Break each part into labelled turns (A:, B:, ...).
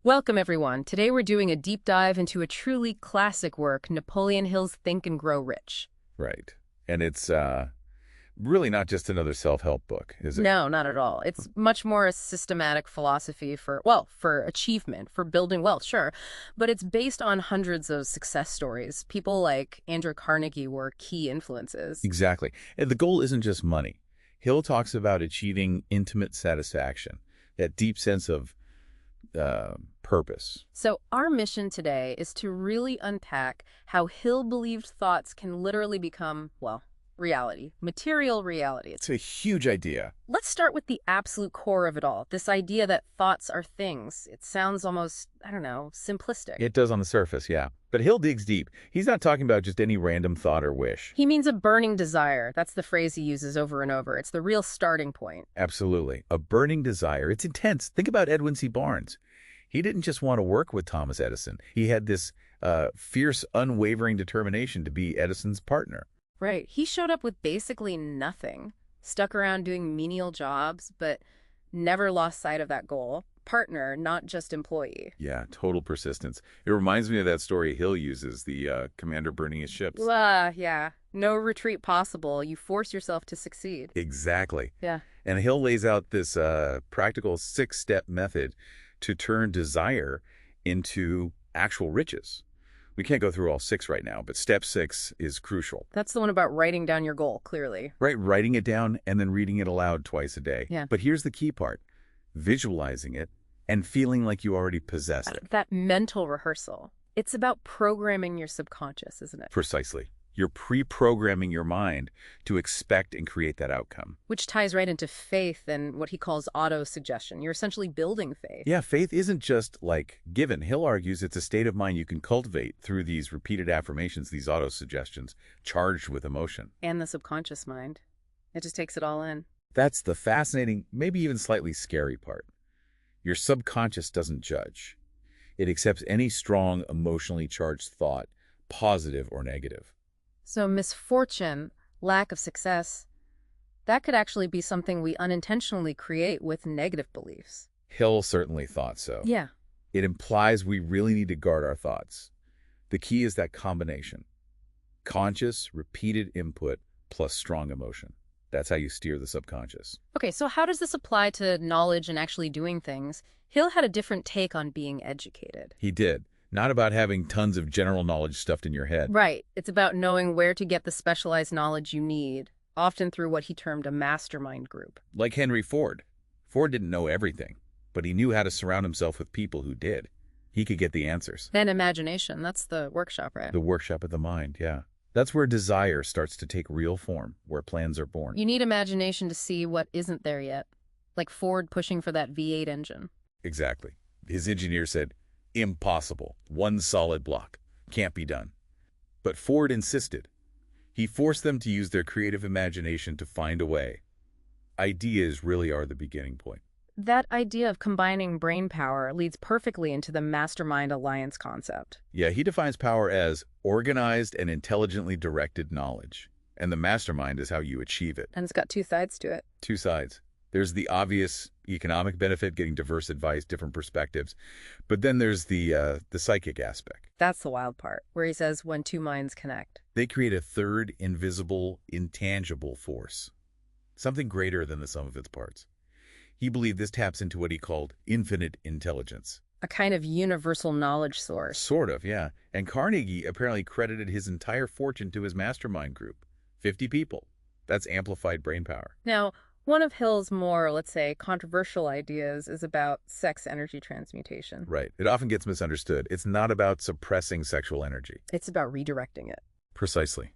A: Welcome, everyone. Today we're doing a deep dive into a truly classic work, Napoleon Hill's Think and Grow Rich.
B: Right. And it's really not just another self-help book, is it?
A: No, not at all. It's much more a systematic philosophy for achievement, for building wealth, sure. But it's based on hundreds of success stories. People like Andrew Carnegie were key influences.
B: Exactly. And the goal isn't just money. Hill talks about achieving intimate satisfaction, that deep sense of purpose.
A: So our mission today is to really unpack how Hill believed thoughts can literally become, reality, material reality.
B: It's a huge idea.
A: Let's start with the absolute core of it all, this idea that thoughts are things. It sounds almost, I don't know, simplistic.
B: It does on the surface, yeah. But Hill digs deep. He's not talking about just any random thought or wish.
A: He means a burning desire. That's the phrase he uses over and over. It's the real starting point.
B: Absolutely. A burning desire. It's intense. Think about Edwin C. Barnes. He didn't just want to work with Thomas Edison. He had this fierce, unwavering determination to be Edison's partner.
A: Right. He showed up with basically nothing, stuck around doing menial jobs, but never lost sight of that goal. Partner, not just employee.
B: Yeah, total persistence. It reminds me of that story Hill uses, the commander burning his ships.
A: Yeah. No retreat possible. You force yourself to succeed.
B: Exactly.
A: Yeah.
B: And Hill lays out this practical 6-step method to turn desire into actual riches. We can't go through all 6 right now, but step 6 is crucial.
A: That's the one about writing down your goal, clearly.
B: Right, writing it down and then reading it aloud twice a day.
A: Yeah.
B: But here's the key part, visualizing it and feeling like you already possess it.
A: That mental rehearsal. It's about programming your subconscious, isn't it?
B: Precisely. You're pre-programming your mind to expect and create that outcome.
A: Which ties right into faith and what he calls auto-suggestion. You're essentially building faith.
B: Yeah, faith isn't just like given. Hill argues it's a state of mind you can cultivate through these repeated affirmations, these auto-suggestions, charged with emotion.
A: And the subconscious mind. It just takes it all in.
B: That's the fascinating, maybe even slightly scary part. Your subconscious doesn't judge. It accepts any strong, emotionally charged thought, positive or negative.
A: So misfortune, lack of success, that could actually be something we unintentionally create with negative beliefs.
B: Hill certainly thought so.
A: Yeah.
B: It implies we really need to guard our thoughts. The key is that combination. Conscious, repeated input plus strong emotion. That's how you steer the subconscious.
A: Okay, so how does this apply to knowledge and actually doing things? Hill had a different take on being educated.
B: He did. Not about having tons of general knowledge stuffed in your head.
A: Right. It's about knowing where to get the specialized knowledge you need, often through what he termed a mastermind group.
B: Like Henry Ford. Ford didn't know everything, but he knew how to surround himself with people who did. He could get the answers.
A: Then imagination, that's the workshop, right?
B: The workshop of the mind, yeah. That's where desire starts to take real form, where plans are born.
A: You need imagination to see what isn't there yet, like Ford pushing for that V8 engine.
B: Exactly. His engineer said, impossible. One solid block. Can't be done. But Ford insisted. He forced them to use their creative imagination to find a way. Ideas really are the beginning point.
A: That idea of combining brain power leads perfectly into the mastermind alliance concept.
B: Yeah, he defines power as organized and intelligently directed knowledge. And the mastermind is how you achieve it.
A: And it's got 2 sides to it.
B: 2 sides. There's the obvious economic benefit, getting diverse advice, different perspectives. But then there's the psychic aspect.
A: That's the wild part, where he says when 2 minds connect.
B: They create a third, invisible, intangible force. Something greater than the sum of its parts. He believed this taps into what he called infinite intelligence.
A: A kind of universal knowledge source.
B: Sort of, yeah. And Carnegie apparently credited his entire fortune to his mastermind group. 50 people. That's amplified brain power.
A: Now, one of Hill's more, let's say, controversial ideas is about sex energy transmutation.
B: Right. It often gets misunderstood. It's not about suppressing sexual energy.
A: It's about redirecting it.
B: Precisely.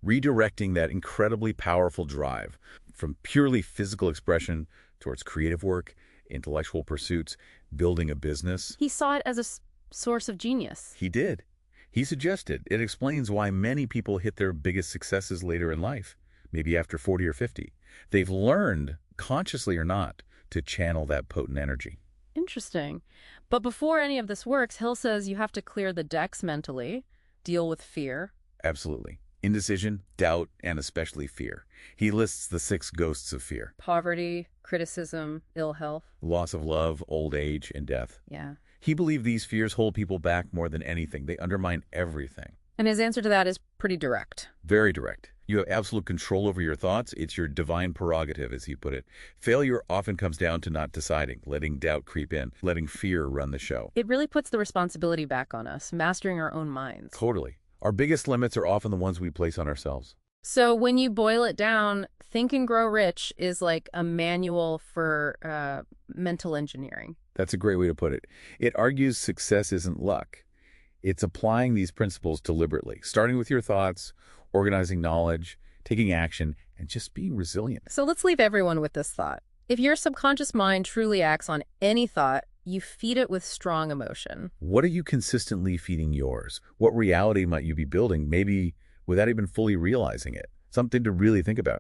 B: Redirecting that incredibly powerful drive from purely physical expression towards creative work, intellectual pursuits, building a business.
A: He saw it as a source of genius.
B: He did. He suggested it explains why many people hit their biggest successes later in life, maybe after 40 or 50. They've learned, consciously or not, to channel that potent energy.
A: Interesting. But before any of this works, Hill says you have to clear the decks mentally, deal with fear.
B: Absolutely. Indecision, doubt, and especially fear. He lists the 6 ghosts of fear.
A: Poverty, criticism, ill health.
B: Loss of love, old age, and death.
A: Yeah.
B: He believed these fears hold people back more than anything. They undermine everything.
A: And his answer to that is pretty direct.
B: Very direct. You have absolute control over your thoughts. It's your divine prerogative, as he put it. Failure often comes down to not deciding, letting doubt creep in, letting fear run the show.
A: It really puts the responsibility back on us, mastering our own minds.
B: Totally. Our biggest limits are often the ones we place on ourselves.
A: So when you boil it down, Think and Grow Rich is like a manual for mental engineering.
B: That's a great way to put it. It argues success isn't luck. It's applying these principles deliberately, starting with your thoughts, organizing knowledge, taking action, and just being resilient.
A: So let's leave everyone with this thought. If your subconscious mind truly acts on any thought, you feed it with strong emotion.
B: What are you consistently feeding yours? What reality might you be building, maybe without even fully realizing it? Something to really think about.